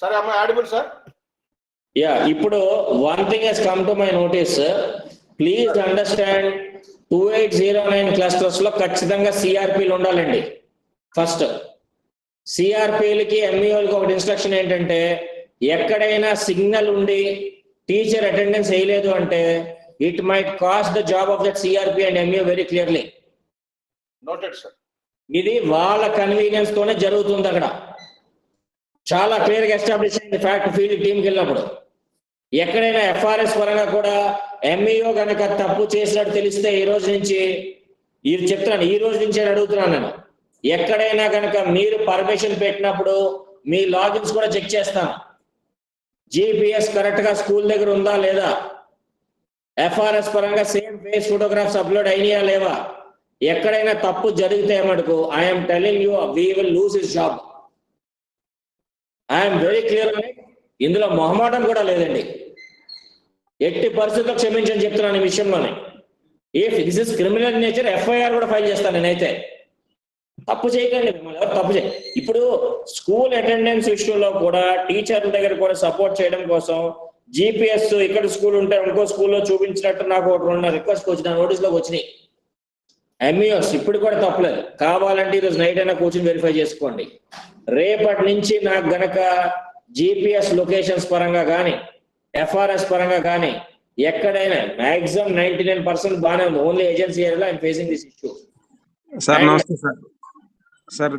Sir, am I audible, sir? Yeah, ఇప్పుడు one thing has come to my notice. Please understand 2809 clusters లో ఖచ్చితంగా సిఆర్పీలు ఉండాలండి. First సిఆర్పీలకి ఎంఈఓలకి ఒకటి instruction ఏంటంటే ఎక్కడైనా సిగ్నల్ ఉండి టీచర్ అటెండెన్స్ వేయలేదు అంటే it might cost the job of that CRP and MEO very clearly. Noted, sir. ఇది వాళ్ళ కన్వీనియన్స్ తోనే జరుగుతుంది. అక్కడ చాలా క్లియర్ గా ఎస్టాబ్లిష్ అయింది ఫ్యాక్ట్ ఫీల్డ్ టీంకి వెళ్ళినప్పుడు. ఎక్కడైనా ఎఫ్ఆర్ఎస్ పరంగా కూడా ఎంఈఓ కనుక తప్పు చేసినట్టు తెలిస్తే ఈ రోజు నుంచి చెప్తున్నాను, ఈ రోజు నుంచి అడుగుతున్నాను నేను, ఎక్కడైనా కనుక మీరు పర్మిషన్ పెట్టినప్పుడు మీ లాగిన్స్ కూడా చెక్ చేస్తాను. జిపిఎస్ కరెక్ట్ గా స్కూల్ దగ్గర ఉందా లేదా, ఎఫ్ఆర్ఎస్ పరంగా సేమ్ ఫేస్ ఫోటోగ్రాఫ్స్ అప్లోడ్ అయినాయా లేవా. ఎక్కడైనా తప్పు జరిగితే మటుకు I'm telling you we will lose his job. I'm very clear అని, ఇందులో మొహమాటం కూడా లేదండి. ఎట్టి పరిస్థితుల్లో క్షమించని చెప్తున్నాను ఈ విషయంలోనే. If this is criminal nature FIR కూడా ఫైల్ చేస్తాను నేనైతే. తప్పు చేయకండి, మిమ్మల్ని ఎవరు తప్పు చేయ. ఇప్పుడు స్కూల్ అటెండెన్స్ విషయంలో కూడా టీచర్ల దగ్గర కూడా సపోర్ట్ చేయడం కోసం జిపిఎస్ ఇక్కడ స్కూల్ ఉంటే ఇంకో స్కూల్లో చూపించినట్టు నాకు ఒక 2 రిక్వెస్ట్ వచ్చిన నోటీస్లోకి వచ్చినాయి. ఎంఈఓస్ ఇప్పుడు కూడా తప్పలేదు, కావాలంటే ఈరోజు నైట్ అయినా కూర్చొని వెరిఫై చేసుకోండి. రేపటి నుంచి నాకు గనక జిపిఎస్ లొకేషన్స్ పరంగా కానీ ఎఫ్ఆర్ఎస్ పరంగా కానీ ఎక్కడైనా మాక్సిమం 99% బాగానే ఉంది. ఓన్లీ ఏజెన్సీ ఏరియాలో I'm facing this issue. Sir నమస్తే సార్. సార్